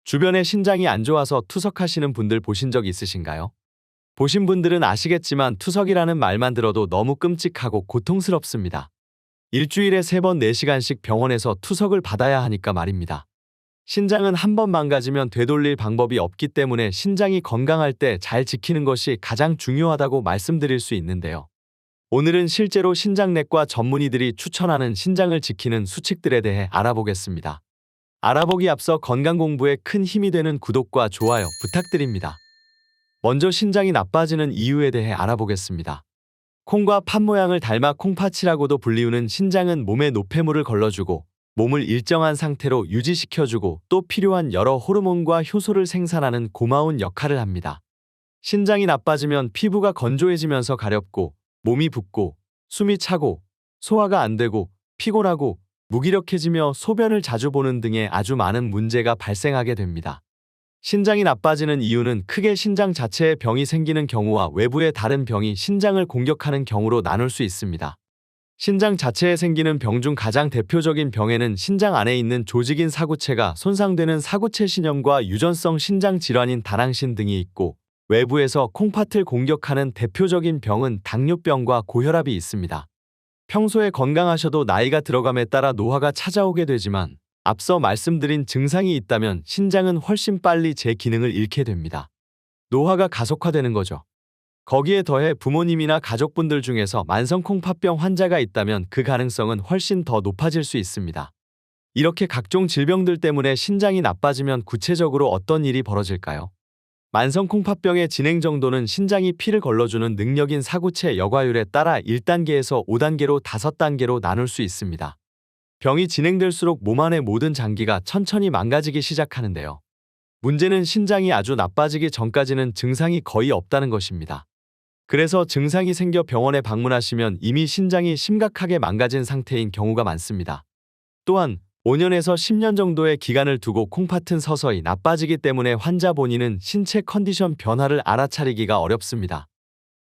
주변에 신장이 안 좋아서 투석하시는 분들 보신 적 있으신가요? 보신 분들은 아시겠지만 투석이라는 말만 들어도 너무 끔찍하고 고통스럽습니다. 일주일에 3번 4시간씩 병원에서 투석을 받아야 하니까 말입니다. 신장은 한 번 망가지면 되돌릴 방법이 없기 때문에 신장이 건강할 때 잘 지키는 것이 가장 중요하다고 말씀드릴 수 있는데요. 오늘은 실제로 신장내과 전문의들이 추천하는 신장을 지키는 수칙들에 대해 알아보겠습니다. 알아보기 앞서 건강 공부에 큰 힘이 되는 구독과 좋아요 부탁드립니다. 먼저 신장이 나빠지는 이유에 대해 알아보겠습니다. 콩과 팥 모양을 닮아 콩팥이라고도 불리우는 신장은 몸에 노폐물을 걸러주고 몸을 일정한 상태로 유지시켜주고 또 필요한 여러 호르몬과 효소를 생산하는 고마운 역할을 합니다. 신장이 나빠지면 피부가 건조해지면서 가렵고 몸이 붓고 숨이 차고 소화가 안 되고 피곤하고 무기력해지며 소변을 자주 보는 등의 아주 많은 문제가 발생하게 됩니다. 신장이 나빠지는 이유는 크게 신장 자체에 병이 생기는 경우와 외부의 다른 병이 신장을 공격하는 경우로 나눌 수 있습니다. 신장 자체에 생기는 병 중 가장 대표적인 병에는 신장 안에 있는 조직인 사구체가 손상되는 사구체 신염과 유전성 신장 질환인 다낭신 등이 있고, 외부에서 콩팥을 공격하는 대표적인 병은 당뇨병과 고혈압이 있습니다. 평소에 건강하셔도 나이가 들어감에 따라 노화가 찾아오게 되지만 앞서 말씀드린 증상이 있다면 신장은 훨씬 빨리 제 기능을 잃게 됩니다. 노화가 가속화되는 거죠. 거기에 더해 부모님이나 가족분들 중에서 만성 콩팥병 환자가 있다면 그 가능성은 훨씬 더 높아질 수 있습니다. 이렇게 각종 질병들 때문에 신장이 나빠지면 구체적으로 어떤 일이 벌어질까요? 만성 콩팥병의 진행 정도는 신장이 피를 걸러주는 능력인 사구체 여과율에 따라 1단계에서 5단계로 5단계로 나눌 수 있습니다. 병이 진행될수록 몸 안의 모든 장기가 천천히 망가지기 시작하는데요. 문제는 신장이 아주 나빠지기 전까지는 증상이 거의 없다는 것입니다. 그래서 증상이 생겨 병원에 방문하시면 이미 신장이 심각하게 망가진 상태인 경우가 많습니다. 또한 5년에서 10년 정도의 기간을 두고 콩팥은 서서히 나빠지기 때문에 환자 본인은 신체 컨디션 변화를 알아차리기가 어렵습니다.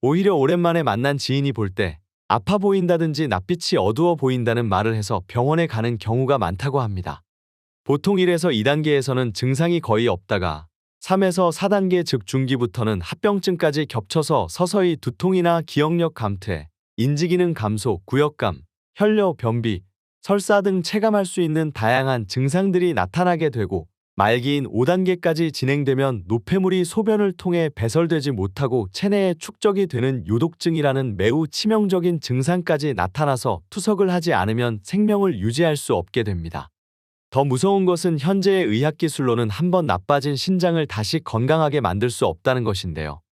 오히려 오랜만에 만난 지인이 볼 때 아파 보인다든지 낯빛이 어두워 보인다는 말을 해서 병원에 가는 경우가 많다고 합니다. 보통 1에서 2단계에서는 증상이 거의 없다가 3에서 4단계 즉 중기부터는 합병증까지 겹쳐서 서서히 두통이나 기억력 감퇴, 인지기능 감소, 구역감, 혈뇨, 변비, 설사 등 체감할 수 있는 다양한 증상들이 나타나게 되고, 말기인 5단계까지 진행되면 노폐물이 소변을 통해 배설되지 못하고 체내에 축적이 되는 요독증이라는 매우 치명적인 증상까지 나타나서 투석을 하지 않으면 생명을 유지할 수 없게 됩니다. 더 무서운 것은 현재의 의학기술로는 한번 나빠진 신장을 다시 건강하게 만들 수 없다는 것인데요.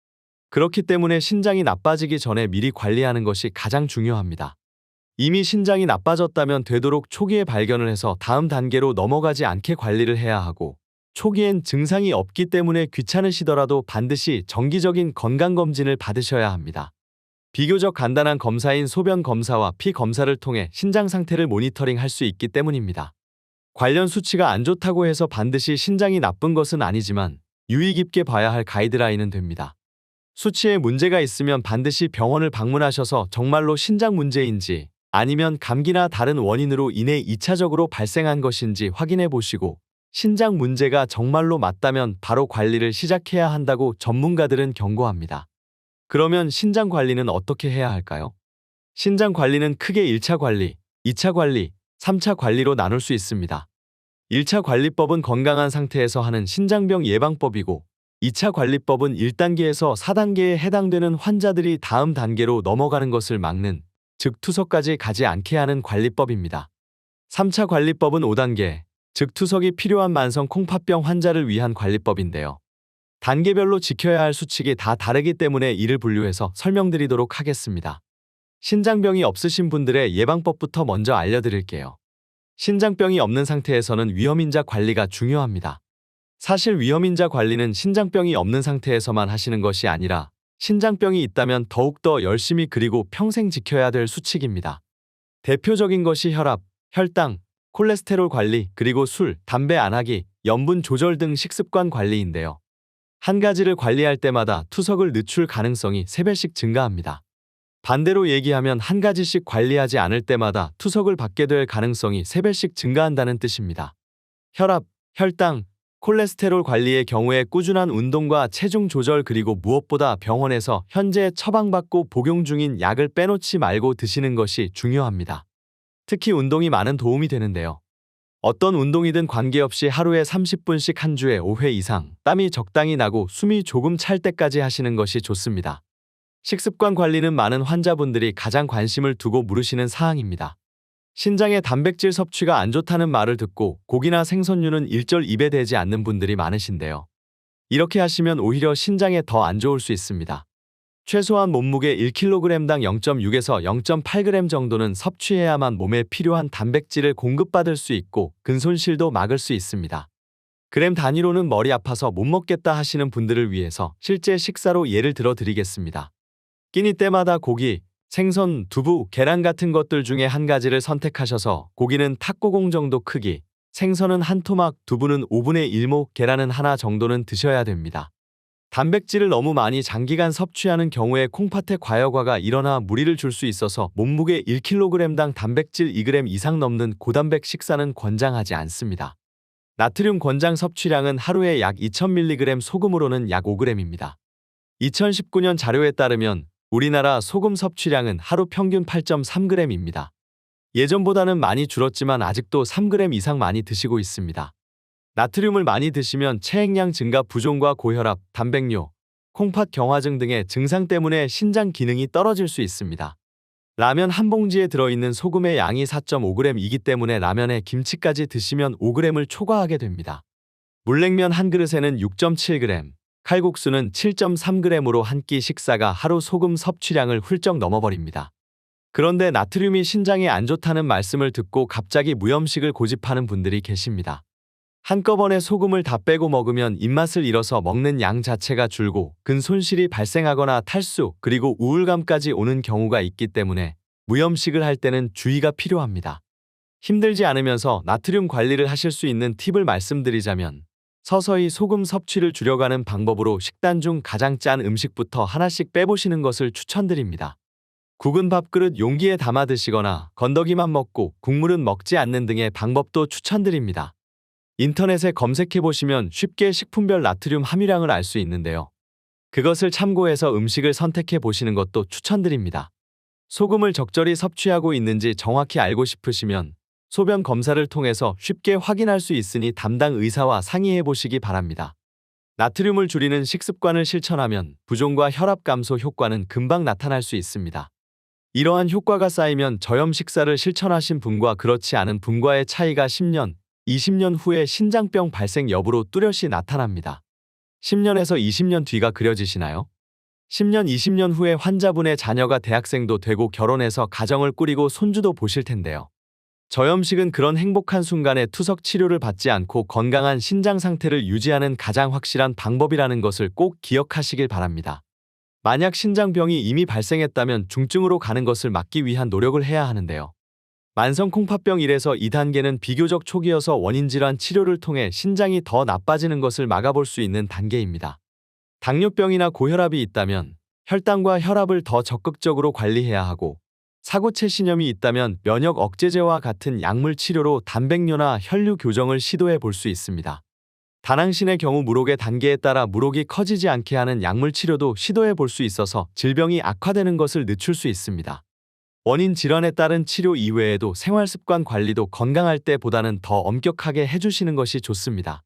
그렇기 때문에 신장이 나빠지기 전에 미리 관리하는 것이 가장 중요합니다. 이미 신장이 나빠졌다면 되도록 초기에 발견을 해서 다음 단계로 넘어가지 않게 관리를 해야 하고, 초기엔 증상이 없기 때문에 귀찮으시더라도 반드시 정기적인 건강검진을 받으셔야 합니다. 비교적 간단한 검사인 소변 검사와 피 검사를 통해 신장 상태를 모니터링 할 수 있기 때문입니다. 관련 수치가 안 좋다고 해서 반드시 신장이 나쁜 것은 아니지만 유의 깊게 봐야 할 가이드라인은 됩니다. 수치에 문제가 있으면 반드시 병원을 방문하셔서 정말로 신장 문제인지 아니면 감기나 다른 원인으로 인해 2차적으로 발생한 것인지 확인해 보시고, 신장 문제가 정말로 맞다면 바로 관리를 시작해야 한다고 전문가들은 경고합니다. 그러면 신장 관리는 어떻게 해야 할까요? 신장 관리는 크게 1차 관리, 2차 관리, 3차 관리로 나눌 수 있습니다. 1차 관리법은 건강한 상태에서 하는 신장병 예방법이고, 2차 관리법은 1단계에서 4단계에 해당되는 환자들이 다음 단계로 넘어가는 것을 막는, 즉 투석까지 가지 않게 하는 관리법입니다. 3차 관리법은 5단계, 즉 투석이 필요한 만성 콩팥병 환자를 위한 관리법인데요. 단계별로 지켜야 할 수칙이 다 다르기 때문에 이를 분류해서 설명드리도록 하겠습니다. 신장병이 없으신 분들의 예방법부터 먼저 알려드릴게요. 신장병이 없는 상태에서는 위험인자 관리가 중요합니다. 사실 위험인자 관리는 신장병이 없는 상태에서만 하시는 것이 아니라 신장병이 있다면 더욱더 열심히 그리고 평생 지켜야 될 수칙입니다. 대표적인 것이 혈압, 혈당, 콜레스테롤 관리, 그리고 술, 담배 안 하기, 염분 조절 등 식습관 관리인데요. 한 가지를 관리할 때마다 투석을 늦출 가능성이 3배씩 증가합니다. 반대로 얘기하면 한 가지씩 관리하지 않을 때마다 투석을 받게 될 가능성이 3배씩 증가한다는 뜻입니다. 혈압, 혈당, 콜레스테롤 관리의 경우에 꾸준한 운동과 체중 조절 그리고 무엇보다 병원에서 현재 처방받고 복용 중인 약을 빼놓지 말고 드시는 것이 중요합니다. 특히 운동이 많은 도움이 되는데요. 어떤 운동이든 관계없이 하루에 30분씩 한 주에 5회 이상 땀이 적당히 나고 숨이 조금 찰 때까지 하시는 것이 좋습니다. 식습관 관리는 많은 환자분들이 가장 관심을 두고 물으시는 사항입니다. 신장의 단백질 섭취가 안 좋다는 말을 듣고 고기나 생선류는 일절 입에 대지 않는 분들이 많으신데요. 이렇게 하시면 오히려 신장에 더 안 좋을 수 있습니다. 최소한 몸무게 1kg당 0.6에서 0.8g 정도는 섭취해야만 몸에 필요한 단백질을 공급받을 수 있고 근손실도 막을 수 있습니다. 그램 단위로는 머리 아파서 못 먹겠다 하시는 분들을 위해서 실제 식사로 예를 들어 드리겠습니다. 끼니 때마다 고기, 생선, 두부, 계란 같은 것들 중에 한 가지를 선택하셔서 고기는 탁구공 정도 크기, 생선은 한 토막, 두부는 5분의 1모, 계란은 하나 정도는 드셔야 됩니다. 단백질을 너무 많이 장기간 섭취하는 경우에 콩팥에 과여과가 일어나 무리를 줄 수 있어서 몸무게 1kg당 단백질 2g 이상 넘는 고단백 식사는 권장하지 않습니다. 나트륨 권장 섭취량은 하루에 약 2000mg, 소금으로는 약 5g입니다. 2019년 자료에 따르면 우리나라 소금 섭취량은 하루 평균 8.3g입니다. 예전보다는 많이 줄었지만 아직도 3g 이상 많이 드시고 있습니다. 나트륨을 많이 드시면 체액량 증가, 부종과 고혈압, 단백뇨, 콩팥 경화증 등의 증상 때문에 신장 기능이 떨어질 수 있습니다. 라면 한 봉지에 들어있는 소금의 양이 4.5g이기 때문에 라면에 김치까지 드시면 5g을 초과하게 됩니다. 물냉면 한 그릇에는 6.7g, 칼국수는 7.3g으로 한 끼 식사가 하루 소금 섭취량을 훌쩍 넘어버립니다. 그런데 나트륨이 신장에 안 좋다는 말씀을 듣고 갑자기 무염식을 고집하는 분들이 계십니다. 한꺼번에 소금을 다 빼고 먹으면 입맛을 잃어서 먹는 양 자체가 줄고 근손실이 발생하거나 탈수 그리고 우울감까지 오는 경우가 있기 때문에 무염식을 할 때는 주의가 필요합니다. 힘들지 않으면서 나트륨 관리를 하실 수 있는 팁을 말씀드리자면 서서히 소금 섭취를 줄여가는 방법으로 식단 중 가장 짠 음식부터 하나씩 빼보시는 것을 추천드립니다. 국은 밥그릇 용기에 담아 드시거나 건더기만 먹고 국물은 먹지 않는 등의 방법도 추천드립니다. 인터넷에 검색해보시면 쉽게 식품별 나트륨 함유량을 알 수 있는데요. 그것을 참고해서 음식을 선택해 보시는 것도 추천드립니다. 소금을 적절히 섭취하고 있는지 정확히 알고 싶으시면 소변 검사를 통해서 쉽게 확인할 수 있으니 담당 의사와 상의해 보시기 바랍니다. 나트륨을 줄이는 식습관을 실천하면 부종과 혈압 감소 효과는 금방 나타날 수 있습니다. 이러한 효과가 쌓이면 저염 식사를 실천하신 분과 그렇지 않은 분과의 차이가 10년, 20년 후에 신장병 발생 여부로 뚜렷이 나타납니다. 10년에서 20년 뒤가 그려지시나요? 10년, 20년 후에 환자분의 자녀가 대학생도 되고 결혼해서 가정을 꾸리고 손주도 보실 텐데요. 저염식은 그런 행복한 순간에 투석 치료를 받지 않고 건강한 신장 상태를 유지하는 가장 확실한 방법이라는 것을 꼭 기억하시길 바랍니다. 만약 신장병이 이미 발생했다면 중증으로 가는 것을 막기 위한 노력을 해야 하는데요. 만성 콩팥병 1에서 2단계는 비교적 초기여서 원인 질환 치료를 통해 신장이 더 나빠지는 것을 막아볼 수 있는 단계입니다. 당뇨병이나 고혈압이 있다면 혈당과 혈압을 더 적극적으로 관리해야 하고 사고체 신염이 있다면 면역 억제제와 같은 약물 치료로 단백뇨나 혈류 교정을 시도해 볼 수 있습니다. 다낭신의 경우 물혹의 단계에 따라 물혹이 커지지 않게 하는 약물 치료도 시도해 볼 수 있어서 질병이 악화되는 것을 늦출 수 있습니다. 원인 질환에 따른 치료 이외에도 생활습관 관리도 건강할 때보다는 더 엄격하게 해주시는 것이 좋습니다.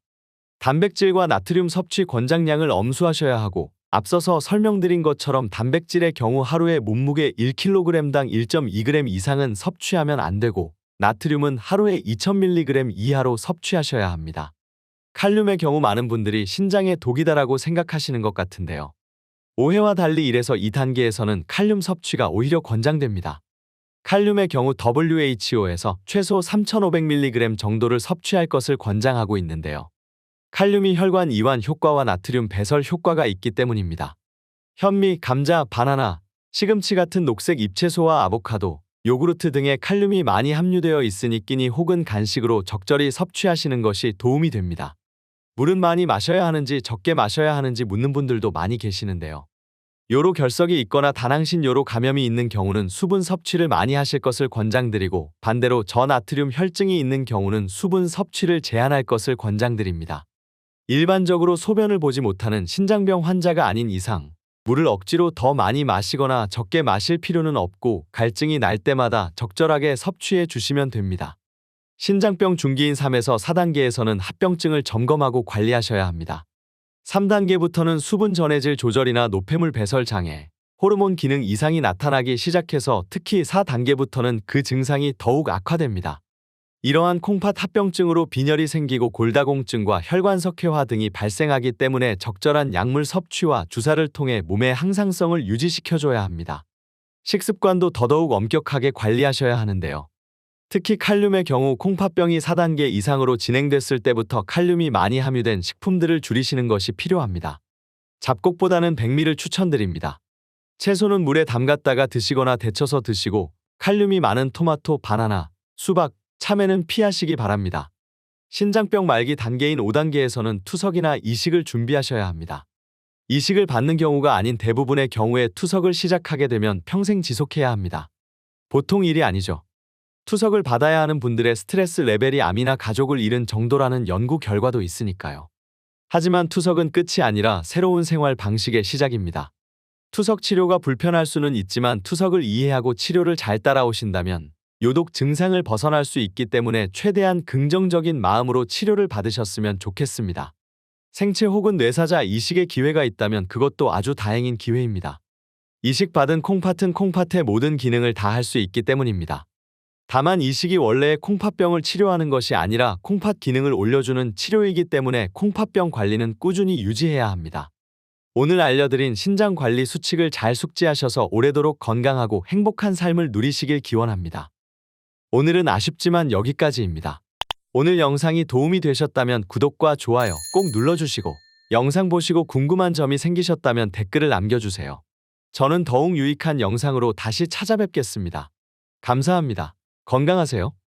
단백질과 나트륨 섭취 권장량을 엄수하셔야 하고 앞서서 설명드린 것처럼 단백질의 경우 하루에 몸무게 1kg당 1.2g 이상은 섭취하면 안 되고 나트륨은 하루에 2000mg 이하로 섭취하셔야 합니다. 칼륨의 경우 많은 분들이 신장에 독이다라고 생각하시는 것 같은데요. 오해와 달리 1에서 2단계에서는 칼륨 섭취가 오히려 권장됩니다. 칼륨의 경우 WHO에서 최소 3500mg 정도를 섭취할 것을 권장하고 있는데요. 칼륨이 혈관 이완 효과와 나트륨 배설 효과가 있기 때문입니다. 현미, 감자, 바나나, 시금치 같은 녹색 잎채소와 아보카도, 요구르트 등에 칼륨이 많이 함유되어 있으니 끼니 혹은 간식으로 적절히 섭취하시는 것이 도움이 됩니다. 물은 많이 마셔야 하는지 적게 마셔야 하는지 묻는 분들도 많이 계시는데요. 요로 결석이 있거나 다낭신 요로 감염이 있는 경우는 수분 섭취를 많이 하실 것을 권장드리고 반대로 저나트륨 혈증이 있는 경우는 수분 섭취를 제한할 것을 권장드립니다. 일반적으로 소변을 보지 못하는 신장병 환자가 아닌 이상 물을 억지로 더 많이 마시거나 적게 마실 필요는 없고 갈증이 날 때마다 적절하게 섭취해 주시면 됩니다. 신장병 중기인 3에서 4단계에서는 합병증을 점검하고 관리하셔야 합니다. 3단계부터는 수분 전해질 조절이나 노폐물 배설 장애, 호르몬 기능 이상이 나타나기 시작해서 특히 4단계부터는 그 증상이 더욱 악화됩니다. 이러한 콩팥 합병증으로 빈혈이 생기고 골다공증과 혈관석회화 등이 발생하기 때문에 적절한 약물 섭취와 주사를 통해 몸의 항상성을 유지시켜줘야 합니다. 식습관도 더더욱 엄격하게 관리하셔야 하는데요. 특히 칼륨의 경우 콩팥병이 4단계 이상으로 진행됐을 때부터 칼륨이 많이 함유된 식품들을 줄이시는 것이 필요합니다. 잡곡보다는 백미를 추천드립니다. 채소는 물에 담갔다가 드시거나 데쳐서 드시고 칼륨이 많은 토마토, 바나나, 수박, 참외는 피하시기 바랍니다. 신장병 말기 단계인 5단계에서는 투석이나 이식을 준비하셔야 합니다. 이식을 받는 경우가 아닌 대부분의 경우에 투석을 시작하게 되면 평생 지속해야 합니다. 보통 일이 아니죠. 투석을 받아야 하는 분들의 스트레스 레벨이 암이나 가족을 잃은 정도라는 연구 결과도 있으니까요. 하지만 투석은 끝이 아니라 새로운 생활 방식의 시작입니다. 투석 치료가 불편할 수는 있지만 투석을 이해하고 치료를 잘 따라오신다면 요독 증상을 벗어날 수 있기 때문에 최대한 긍정적인 마음으로 치료를 받으셨으면 좋겠습니다. 생체 혹은 뇌사자 이식의 기회가 있다면 그것도 아주 다행인 기회입니다. 이식받은 콩팥은 콩팥의 모든 기능을 다 할 수 있기 때문입니다. 다만 이식이 원래의 콩팥병을 치료하는 것이 아니라 콩팥 기능을 올려주는 치료이기 때문에 콩팥병 관리는 꾸준히 유지해야 합니다. 오늘 알려드린 신장관리 수칙을 잘 숙지하셔서 오래도록 건강하고 행복한 삶을 누리시길 기원합니다. 오늘은 아쉽지만 여기까지입니다. 오늘 영상이 도움이 되셨다면 구독과 좋아요 꼭 눌러주시고 영상 보시고 궁금한 점이 생기셨다면 댓글을 남겨주세요. 저는 더욱 유익한 영상으로 다시 찾아뵙겠습니다. 감사합니다. 건강하세요.